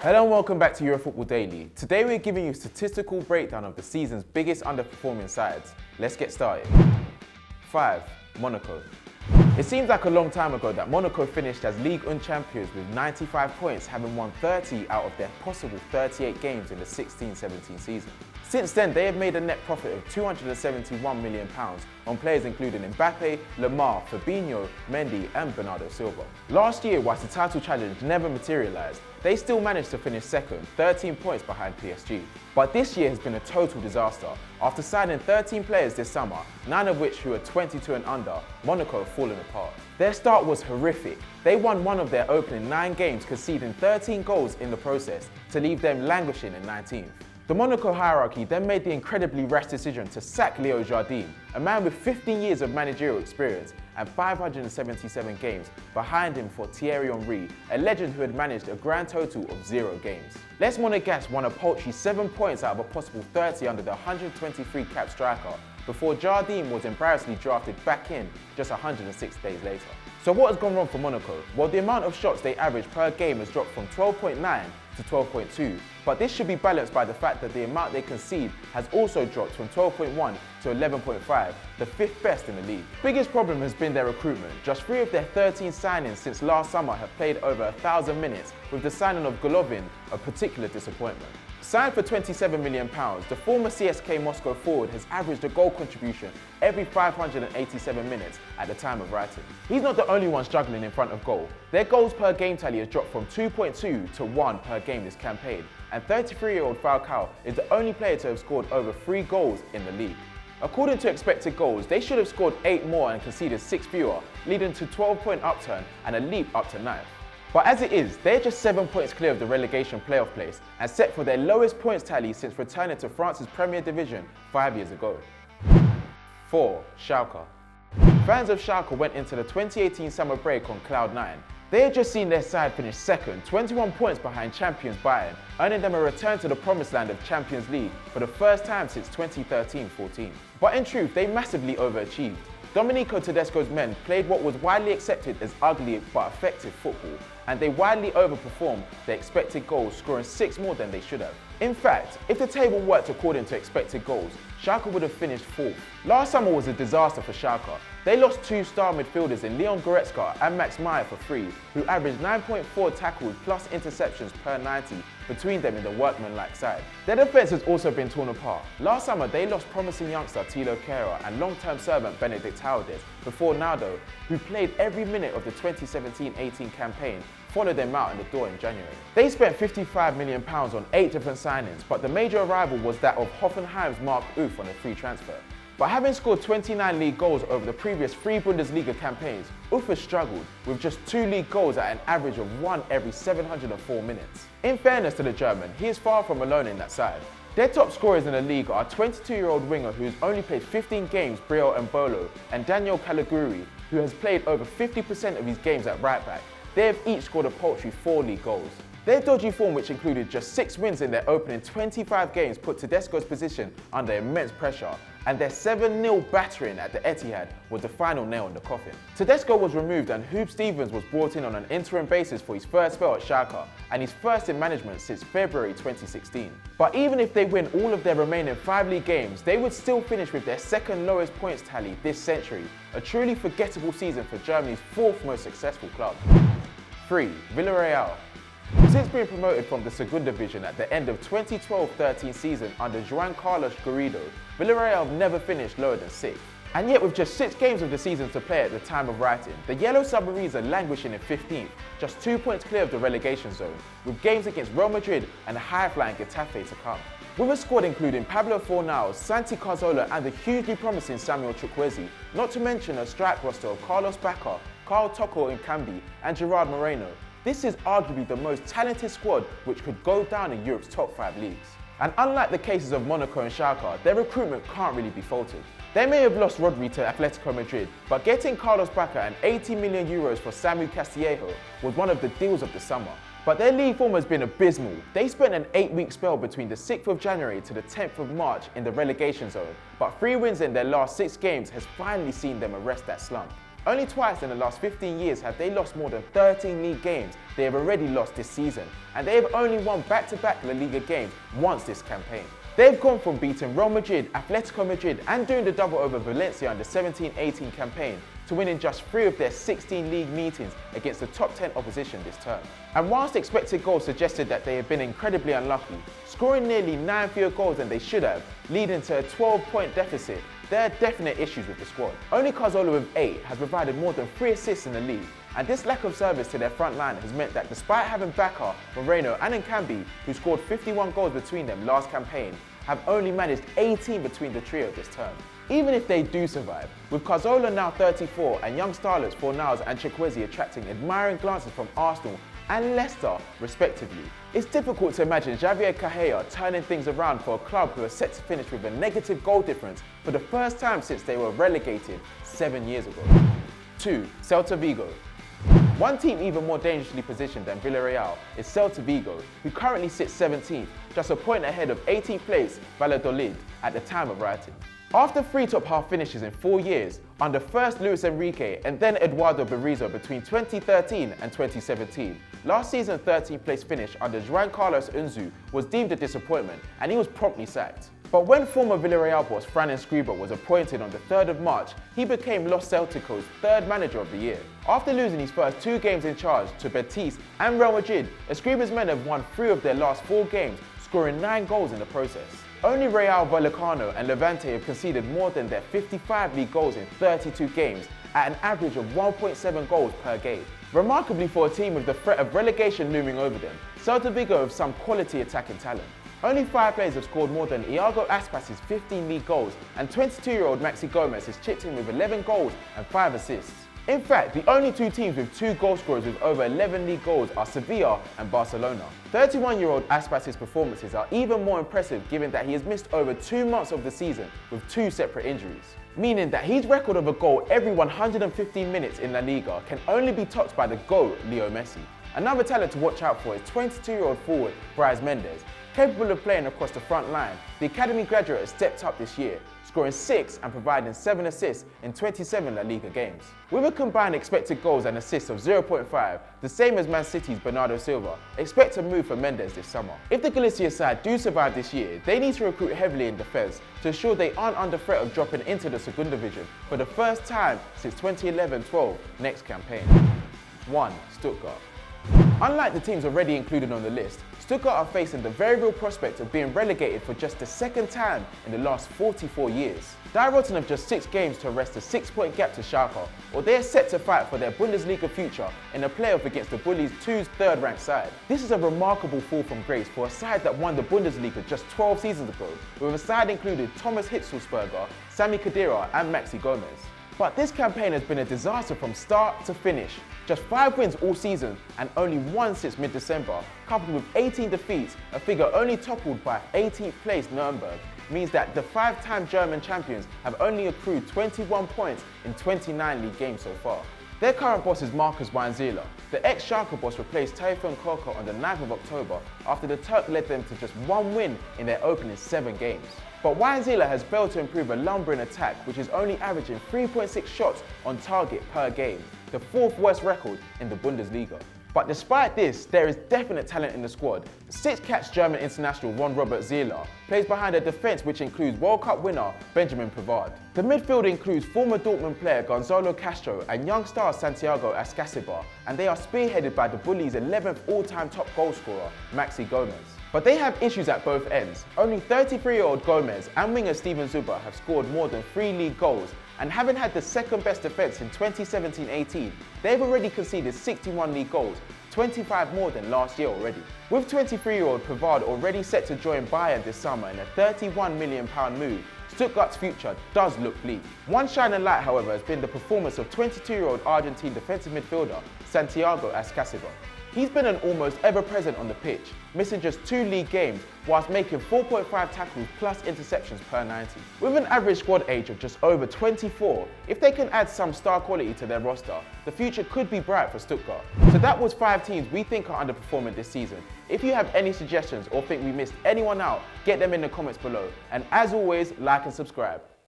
Hello and welcome back to Eurofootball Daily. Today we're giving you a statistical breakdown of the season's biggest underperforming sides. Let's get started. 5. Monaco. It seems like a long time ago that Monaco finished as Ligue 1 champions with 95 points, having won 30 out of their possible 38 games in the 16-17 season. Since then, they have made a net profit of £271 million on players including Mbappe, Lemar, Fabinho, Mendy and Bernardo Silva. Last year, whilst the title challenge never materialised, they still managed to finish second, 13 points behind PSG. But this year has been a total disaster. After signing 13 players this summer, 9 of which who are 22 and under, Monaco have fallen apart. Their start was horrific. They won one of their opening 9 games, conceding 13 goals in the process to leave them languishing in 19th. The Monaco hierarchy then made the incredibly rash decision to sack Leo Jardim, a man with 15 years of managerial experience and 577 games behind him for Thierry Henry, a legend who had managed a grand total of 0 games. Les Monégasques won a paltry 7 points out of a possible 30 under the 123 cap striker before Jardim was embarrassingly drafted back in just 106 days later. So what has gone wrong for Monaco? Well, the amount of shots they average per game has dropped from 12.9 to 12.2, but this should be balanced by the fact that the amount they concede has also dropped from 12.1 to 11.5, the 5th best in the league. Biggest problem has been their recruitment. Just 3 of their 13 signings since last summer have played over 1,000 minutes, with the signing of Golovin a particular disappointment. Signed for £27 million, the former CSK Moscow forward has averaged a goal contribution every 587 minutes at the time of writing. He's not the only one struggling in front of goal. Their goals per game tally has dropped from 2.2 to 1 per game this campaign, and 33-year-old Falcao is the only player to have scored over 3 goals in the league. According to expected goals, they should have scored 8 more and conceded 6 fewer, leading to a 12-point upturn and a leap up to 9th. But as it is, they're just 7 points clear of the relegation playoff place and set for their lowest points tally since returning to France's Premier Division 5 years ago. 4. Schalke. Fans of Schalke went into the 2018 summer break on cloud 9. They had just seen their side finish second, 21 points behind champions Bayern, earning them a return to the promised land of Champions League for the first time since 2013-14. But in truth, they massively overachieved. Domenico Tedesco's men played what was widely accepted as ugly but effective football, and they widely overperformed their expected goals, scoring 6 more than they should have. In fact, if the table worked according to expected goals, Schalke would have finished 4th. Last summer was a disaster for Schalke. They lost 2 star midfielders in Leon Goretzka and Max Meyer for free, who averaged 9.4 tackles plus interceptions per 90 between them in the workman-like side. Their defence has also been torn apart. Last summer, they lost promising youngster Thilo Kehrer and long-term servant Benedict Haudes before Naldo, who played every minute of the 2017-18 campaign, followed them out in the door in January. They spent £55 million on 8 different signings, but the major arrival was that of Hoffenheim's Mark Uth on a free transfer. But having scored 29 league goals over the previous 3 Bundesliga campaigns, Uth has struggled with just 2 league goals at an average of 1 every 704 minutes. In fairness to the German, he is far from alone in that side. Their top scorers in the league are 22-year-old winger who has only played 15 games, Brio Mbolo, and Daniel Caligiuri, who has played over 50% of his games at right back. They have each scored a paltry 4 league goals. Their dodgy form, which included just 6 wins in their opening 25 games, put Tedesco's position under immense pressure, and their 7-0 battering at the Etihad was the final nail in the coffin. Tedesco was removed and Huub Stevens was brought in on an interim basis for his first spell at Schalke and his first in management since February 2016. But even if they win all of their remaining 5 league games, they would still finish with their 2nd lowest points tally this century, a truly forgettable season for Germany's 4th most successful club. 3. Villarreal. Since being promoted from the Segunda Division at the end of 2012-13 season under Juan Carlos Garrido, Villarreal have never finished lower than 6th. And yet with just 6 games of the season to play at the time of writing, the Yellow Submarines are languishing in 15th, just 2 points clear of the relegation zone, with games against Real Madrid and high-flying Getafe to come. With a squad including Pablo Fornal, Santi Cazorla and the hugely promising Samuel Chukwueze, not to mention a strike roster of Carlos Bacca, Carl Toko Nkambi and Gerard Moreno, this is arguably the most talented squad which could go down in Europe's top 5 leagues. And unlike the cases of Monaco and Schalke, their recruitment can't really be faulted. They may have lost Rodri to Atletico Madrid, but getting Carlos Bacca and €80 million for Samu Castillejo was one of the deals of the summer. But their league form has been abysmal. They spent an 8-week spell between the 6th of January to the 10th of March in the relegation zone, but 3 wins in their last 6 games has finally seen them arrest that slump. Only twice in the last 15 years have they lost more than 13 league games they have already lost this season, and they have only won back-to-back La Liga games once this campaign. They've gone from beating Real Madrid, Atletico Madrid and doing the double over Valencia in the 17-18 campaign to winning just 3 of their 16 league meetings against the top 10 opposition this term. And whilst expected goals suggested that they have been incredibly unlucky, scoring nearly 9 fewer goals than they should have, leading to a 12-point deficit, there are definite issues with the squad. Only Cazorla with 8 has provided more than 3 assists in the league, and this lack of service to their front line has meant that despite having Bacca, Moreno and Nkambi, who scored 51 goals between them last campaign, have only managed 18 between the trio this term. Even if they do survive, with Cazorla now 34 and young starlets Fornals and Chukwueze attracting admiring glances from Arsenal and Leicester respectively, it's difficult to imagine Javier Cahaya turning things around for a club who are set to finish with a negative goal difference for the first time since they were relegated 7 years ago. 2. Celta Vigo. One team even more dangerously positioned than Villarreal is Celta Vigo, who currently sits 17th, just a point ahead of 18th place Valladolid at the time of writing. After 3 top half finishes in 4 years, under first Luis Enrique and then Eduardo Berizzo between 2013 and 2017, last season's 13th place finish under Juan Carlos Unzu was deemed a disappointment and he was promptly sacked. But when former Villarreal boss Fran Escribá was appointed on the 3rd of March, he became Los Celticos' 3rd manager of the year. After losing his first 2 games in charge to Betis and Real Madrid, Escribá's men have won 3 of their last 4 games, scoring 9 goals in the process. Only Real Vallecano and Levante have conceded more than their 55 league goals in 32 games at an average of 1.7 goals per game. Remarkably for a team with the threat of relegation looming over them, Celta Vigo have some quality attacking talent. Only 5 players have scored more than Iago Aspas' 15 league goals, and 22-year-old Maxi Gomez has chipped in with 11 goals and 5 assists. In fact, the only 2 teams with 2 goal scorers with over 11 league goals are Sevilla and Barcelona. 31-year-old Aspas' performances are even more impressive given that he has missed over 2 months of the season with 2 separate injuries, meaning that his record of a goal every 115 minutes in La Liga can only be topped by the GOAT Leo Messi. Another talent to watch out for is 22-year-old forward Brais Mendes. Capable of playing across the front line, the academy graduate has stepped up this year, scoring 6 and providing 7 assists in 27 La Liga games. With a combined expected goals and assists of 0.5, the same as Man City's Bernardo Silva, expect a move for Mendes this summer. If the Galicia side do survive this year, they need to recruit heavily in defence to ensure they aren't under threat of dropping into the Segunda Division for the first time since 2011-12 next campaign. 1. Stuttgart. Unlike the teams already included on the list, Stuttgart are facing the very real prospect of being relegated for just the 2nd time in the last 44 years. Die Rotten have just 6 games to arrest a 6-point gap to Schalke, or they are set to fight for their Bundesliga future in a playoff against the Bullies 2's 3rd-ranked side. This is a remarkable fall from grace for a side that won the Bundesliga just 12 seasons ago, with a side included Thomas Hitzelsperger, Sami Khedira and Maxi Gomez. But this campaign has been a disaster from start to finish. Just 5 wins all season and only 1 since mid-December, coupled with 18 defeats, a figure only toppled by 18th place Nuremberg, means that the 5-time German champions have only accrued 21 points in 29 league games so far. Their current boss is Markus Weinzierler. The ex-Schalke boss replaced Tayfun Korkut on the 9th of October after the Turk led them to just 1 win in their opening 7 games. But Weinzierler has failed to improve a lumbering attack, which is only averaging 3.6 shots on target per game, the 4th worst record in the Bundesliga. But despite this, there is definite talent in the squad. 6-caps German international Ron-Robert Zieler plays behind a defence which includes World Cup winner Benjamin Pavard. The midfield includes former Dortmund player Gonzalo Castro and young star Santiago Ascasibar, and they are spearheaded by the Bullies' 11th all-time top goal scorer, Maxi Gomez. But they have issues at both ends. Only 33-year-old Gomez and winger Steven Zuber have scored more than 3 league goals, and having had the 2nd best defence in 2017-18, they've already conceded 61 league goals, 25 more than last year already. With 23-year-old Pavard already set to join Bayern this summer in a £31 million move, Stuttgart's future does look bleak. One shining light, however, has been the performance of 22-year-old Argentine defensive midfielder Santiago Ascasibar. He's been an almost ever-present on the pitch, missing just 2 league games whilst making 4.5 tackles plus interceptions per 90. With an average squad age of just over 24, if they can add some star quality to their roster, the future could be bright for Stuttgart. So that was 5 teams we think are underperforming this season. If you have any suggestions or think we missed anyone out, get them in the comments below. And as always, like and subscribe.